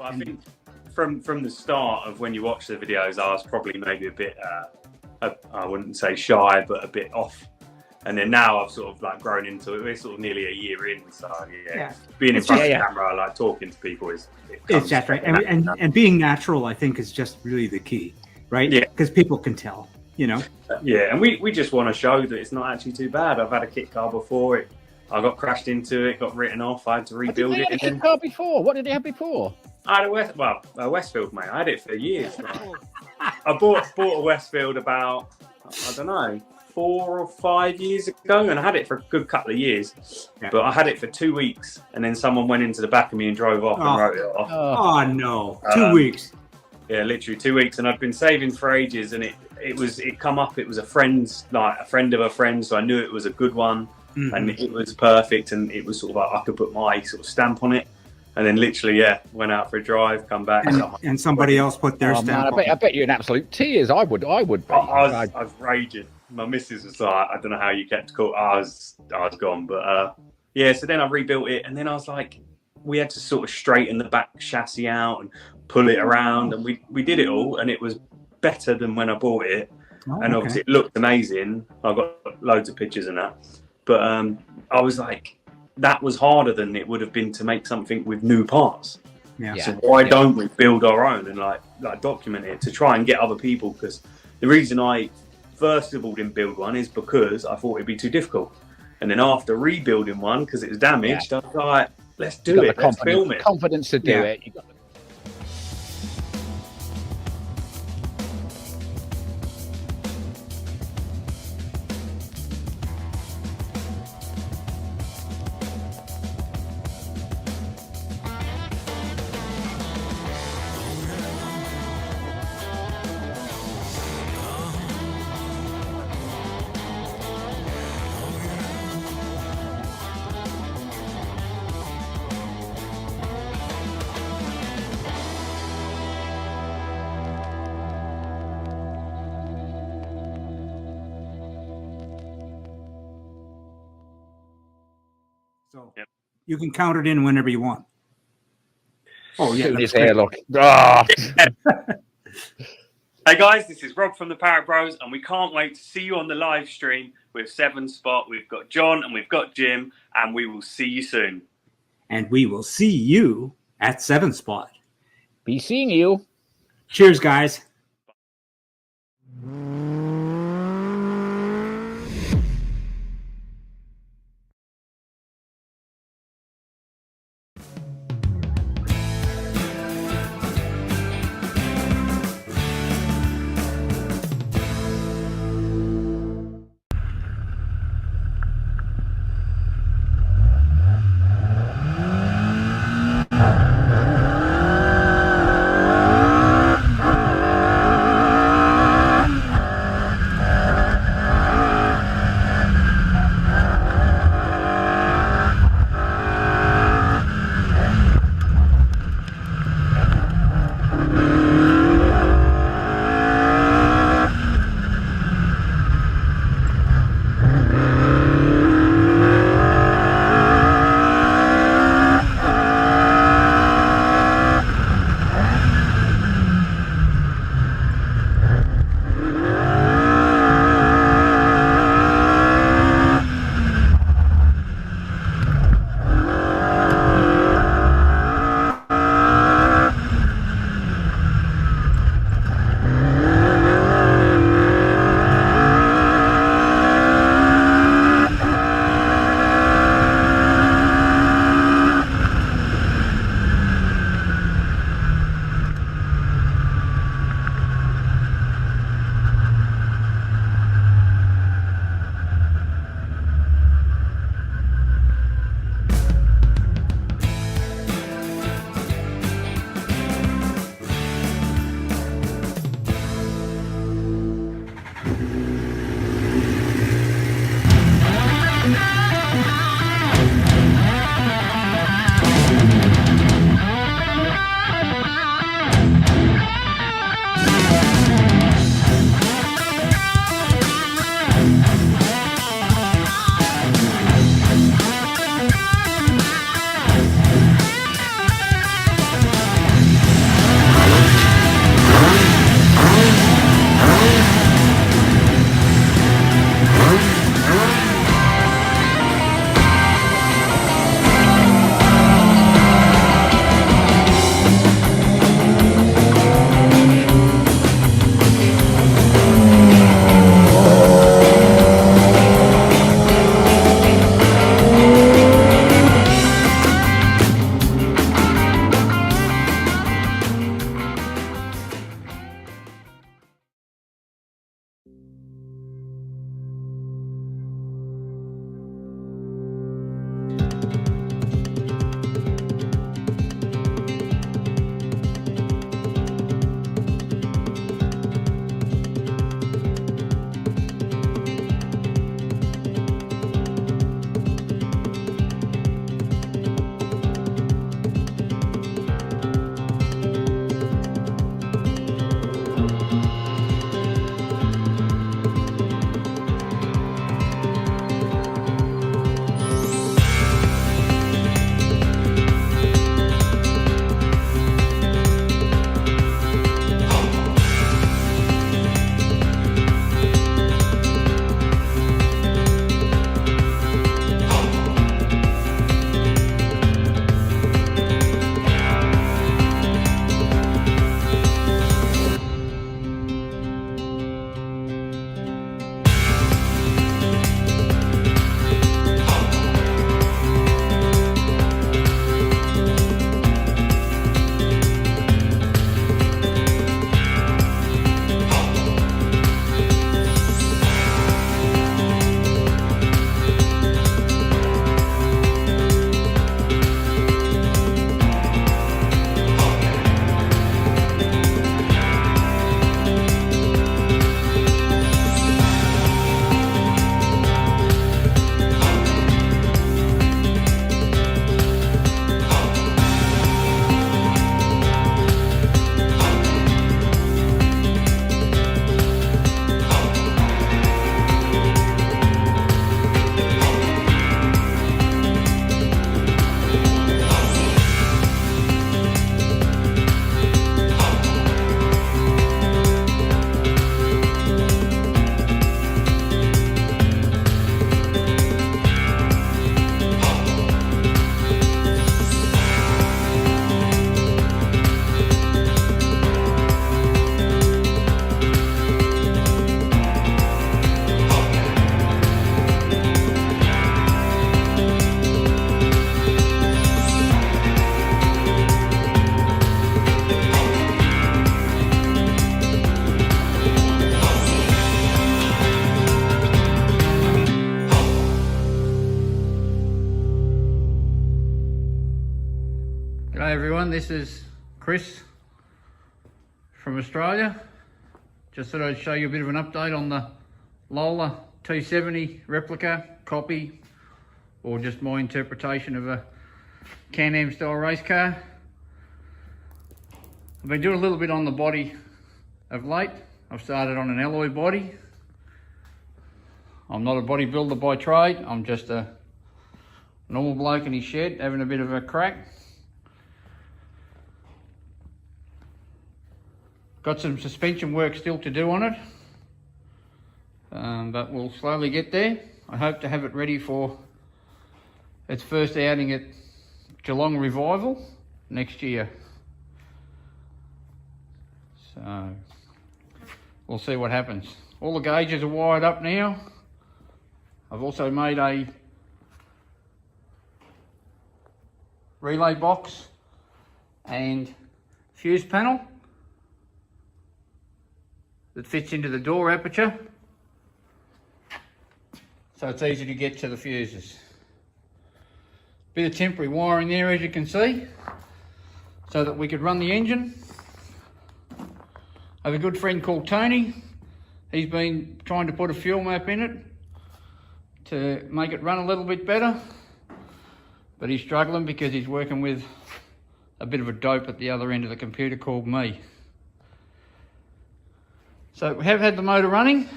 Well, I think from the start of when you watch the videos, I was probably maybe a bit, I wouldn't say shy, but a bit off. And then now I've sort of like grown into it. We're sort of nearly a year in, so being in front of the camera, like talking to people is. It's just right, and being natural, I think, is just really the key, right? Yeah, because people can tell, you know. Yeah, and we just want to show that it's not actually too bad. I've had a kit car before. I got crashed into it, got written off. I had to rebuild it. What did you have a kit car before? What did you have before? I had a Westfield, mate. I had it for years. I bought a Westfield about, I don't know, 4 or 5 years ago, and I had it for a good couple of years. Yeah. But I had it for 2 weeks, and then someone went into the back of me and drove off and wrote it off. Oh no, 2 weeks. Yeah, literally 2 weeks, and I'd been saving for ages, and it come up. It was a friend's, like a friend of a friend, so I knew it was a good one, and it was perfect, and it was sort of like I could put my sort of stamp on it. And then literally, went out for a drive, come back. And somebody else put their stamp on it. I bet you're in absolute tears. I would be. I was raging. My missus was like, I don't know how you kept cool. I was gone. But so then I rebuilt it. And then I was like, we had to sort of straighten the back chassis out and pull it around. And we did it all. And it was better than when I bought it. And obviously it looked amazing. I got loads of pictures and that. But I was like, that was harder than it would have been to make something with new parts. Yeah. So why don't we build our own and like document it to try and get other people? Because the reason I first of all didn't build one is because I thought it'd be too difficult. And then after rebuilding one because it was damaged, I was like, let's do it. Let's film it. Confidence to do it. You got the So you can count it in whenever you want. Oh, yeah. His hair look. Oh. Hey guys, this is Rob from the Parrot Bros, and we can't wait to see you on the live stream with 7Spot. We've got John and we've got Jim, and we will see you soon. And we will see you at 7Spot. Be seeing you. Cheers, guys. everyone, this is Chris from Australia. Just thought I'd show you a bit of an update on the Lola T70 replica, copy, or just my interpretation of a Can-Am style race car. I've been doing a little bit on the body of late. I've started on an alloy body. I'm not a bodybuilder by trade, I'm just a normal bloke in his shed having a bit of a crack. Got some suspension work still to do on it, but we'll slowly get there. I hope to have it ready for its first outing at Geelong Revival next year. So we'll see what happens. All the gauges are wired up now. I've also made a relay box and fuse panel that fits into the door aperture, so it's easy to get to the fuses. Bit of temporary wiring there, as you can see, so that we could run the engine. I have a good friend called Tony. He's been trying to put a fuel map in it to make it run a little bit better, but he's struggling because he's working with a bit of a dope at the other end of the computer called me. So we have had the motor running.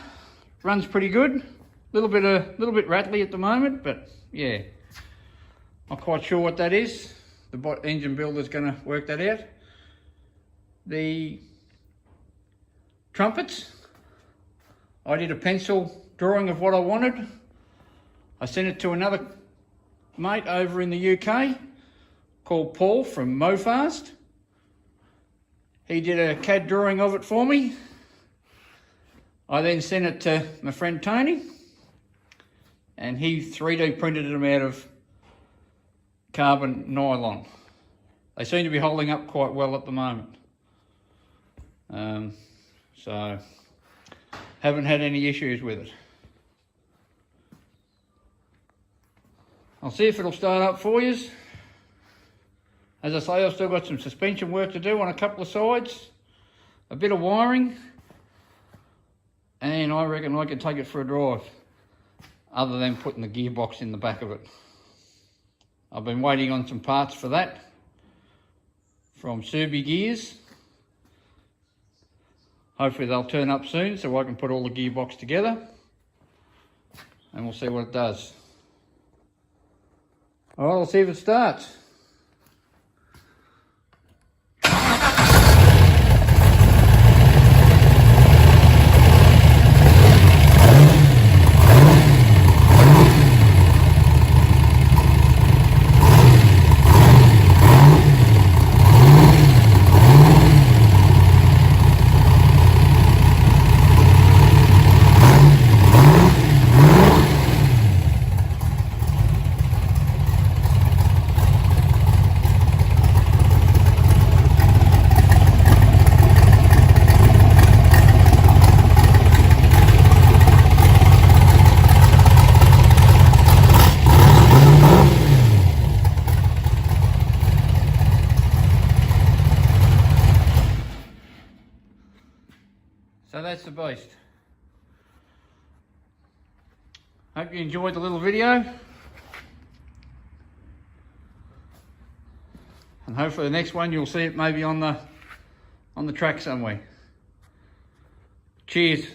Runs pretty good. Little bit rattly at the moment, but yeah, not quite sure what that is. The engine builder's going to work that out. The trumpets, I did a pencil drawing of what I wanted. I sent it to another mate over in the UK called Paul from Mofast. He did a CAD drawing of it for me. I then sent it to my friend Tony, and he 3D printed them out of carbon nylon. They seem to be holding up quite well at the moment. So haven't had any issues with it. I'll see if it'll start up for you. As I say, I've still got some suspension work to do on a couple of sides, a bit of wiring, and I reckon I could take it for a drive, other than putting the gearbox in the back of it. I've been waiting on some parts for that from Subi Gears. Hopefully they'll turn up soon so I can put all the gearbox together, and we'll see what it does. All right, I'll see if it starts. So that's the beast. Hope you enjoyed the little video. And hopefully the next one you'll see it maybe on the track somewhere. Cheers.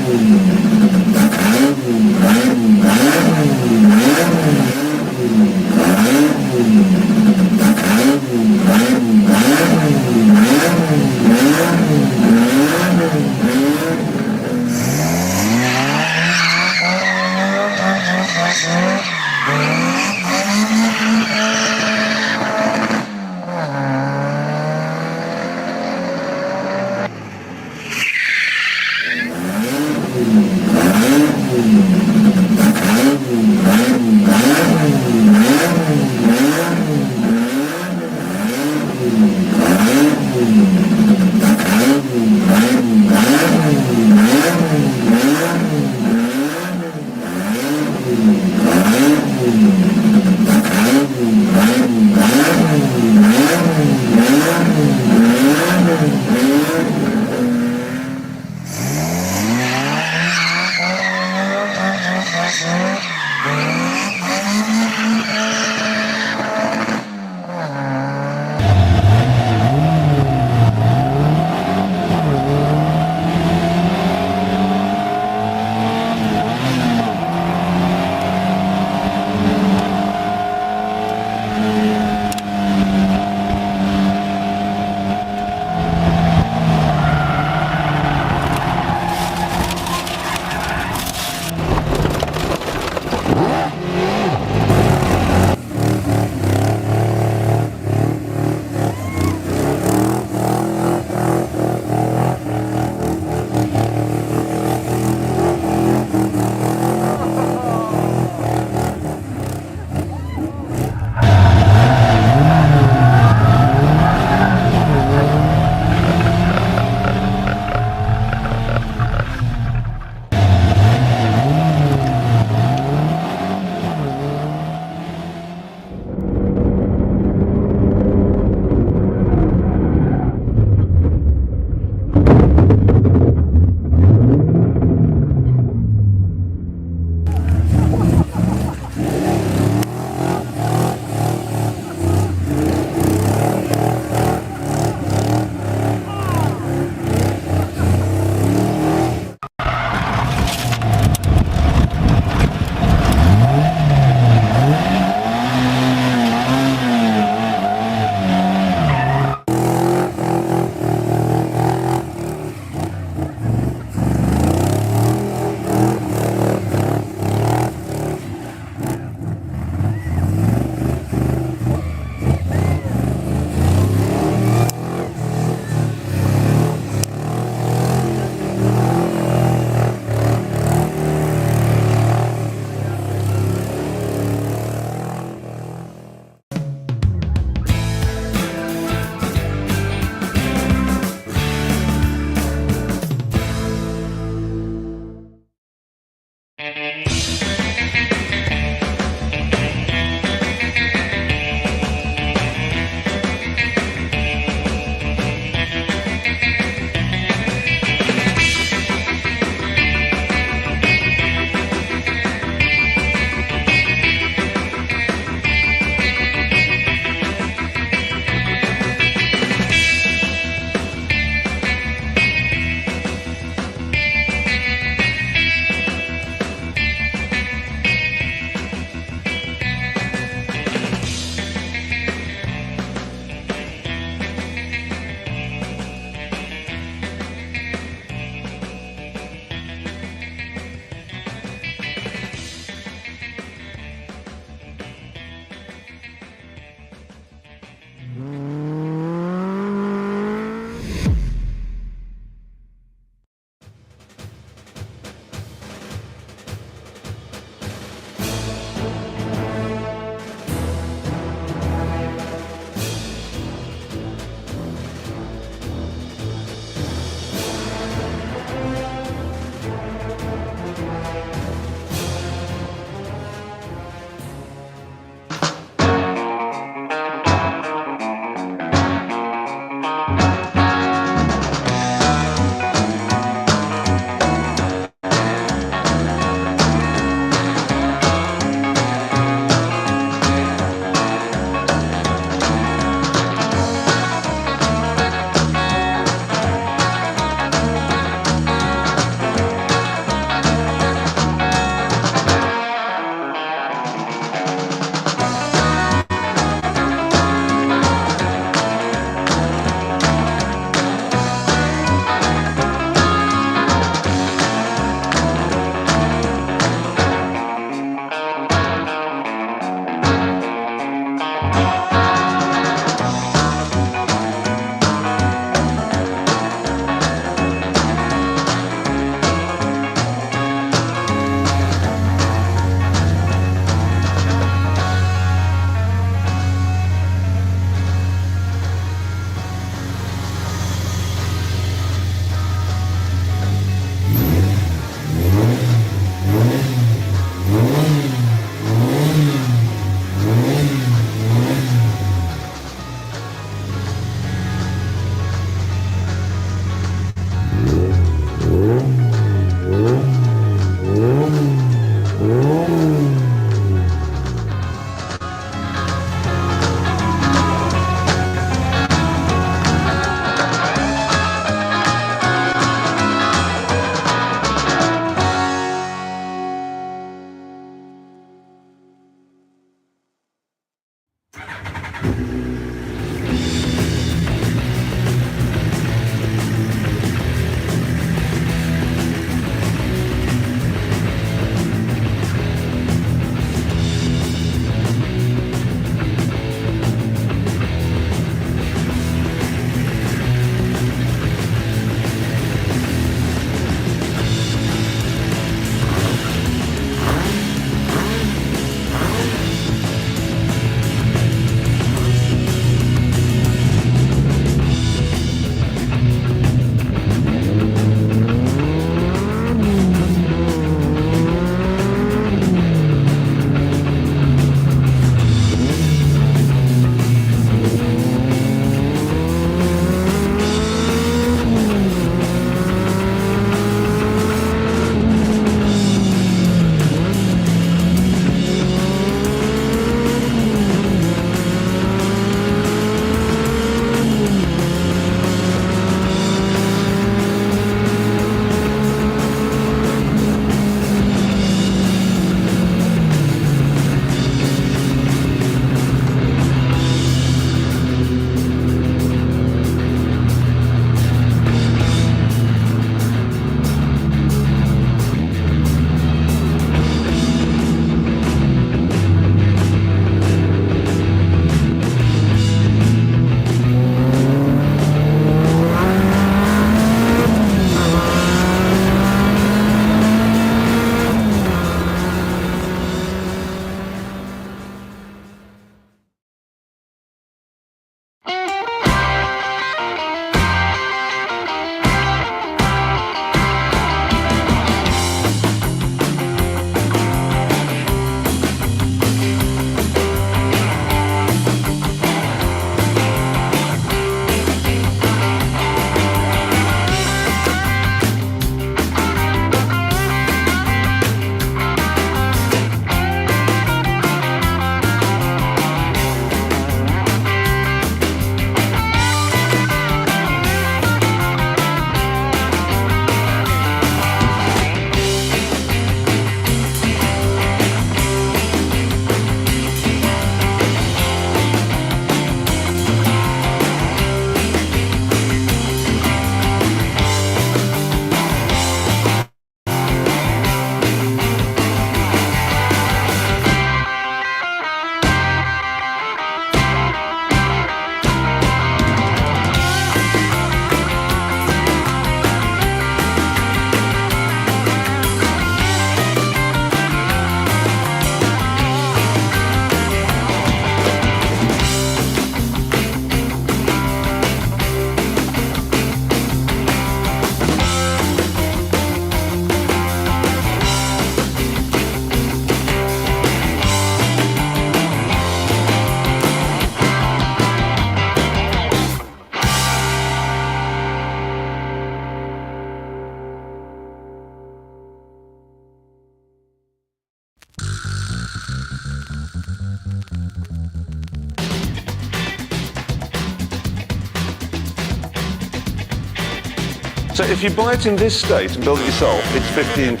So if you buy it in this state and build it yourself, it's 15,000,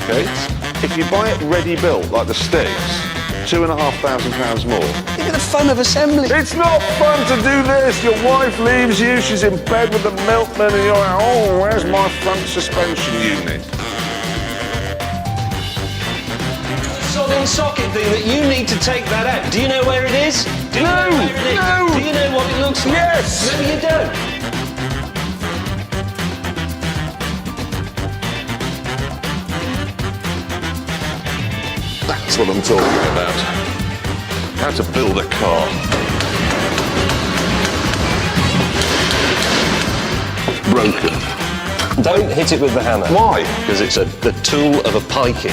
okay? If you buy it ready built, like the sticks, £2,500 more. Think of the fun of assembly. It's not fun to do this. Your wife leaves you, she's in bed with the milkman, and you're like, oh, where's my front suspension unit? Sodding socket thing that you need to take that out. Do you know where it is? Do you know where it is? No! Do you know what it looks like? Yes! No, you don't. That's what I'm talking about. How to build a car. Broken. Don't hit it with the hammer. Why? Because it's the tool of a pikey.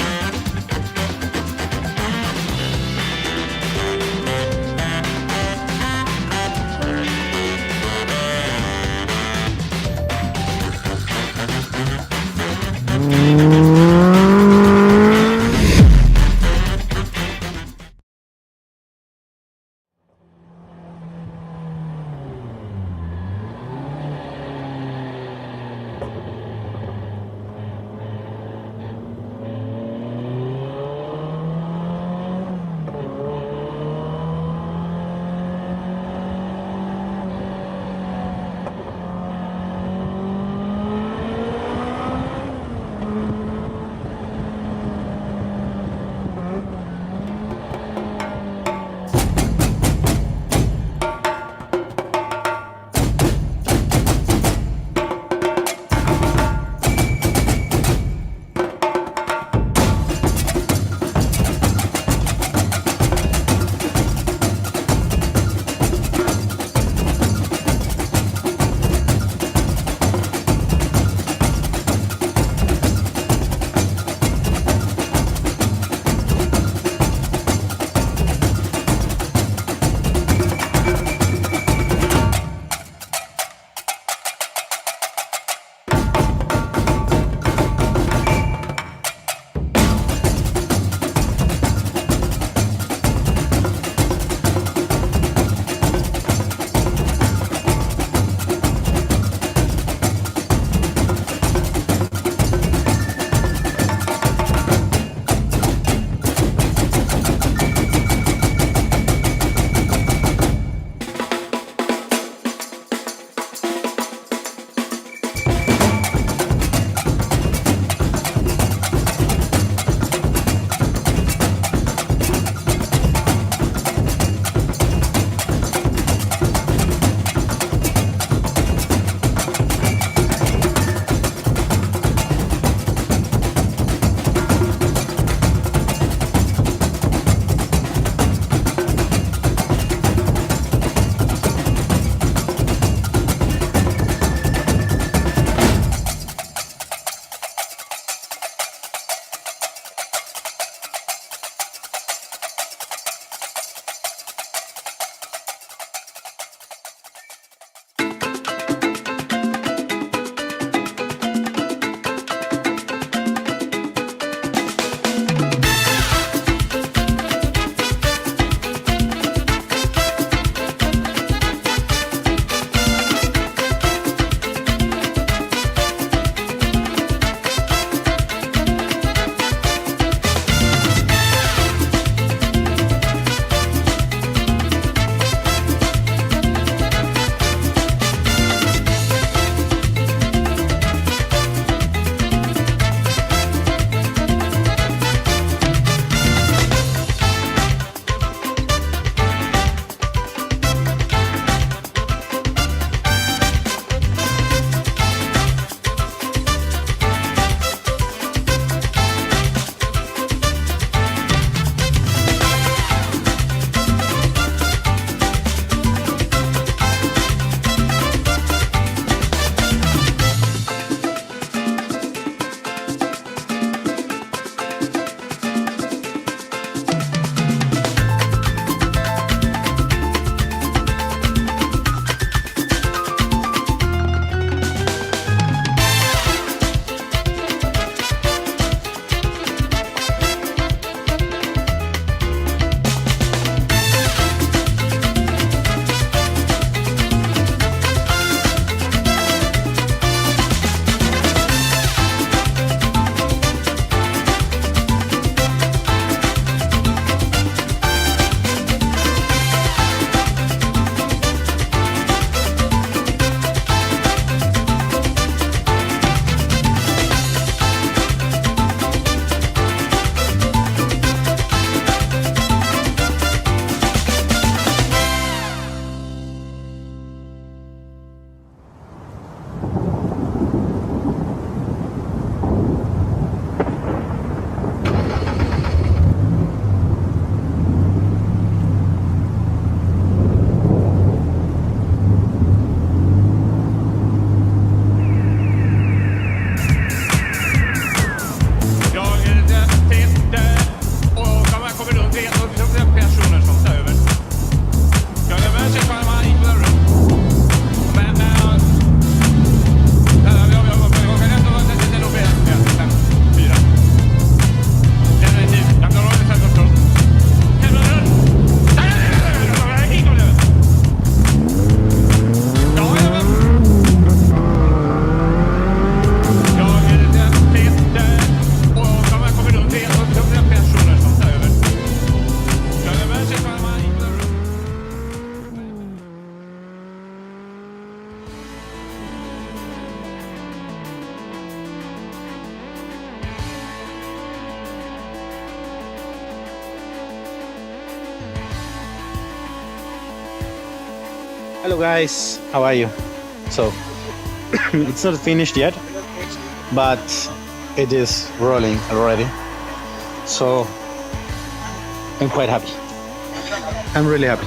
Hello guys, how are you? So, it's not finished yet, but it is rolling already. So, I'm quite happy. I'm really happy.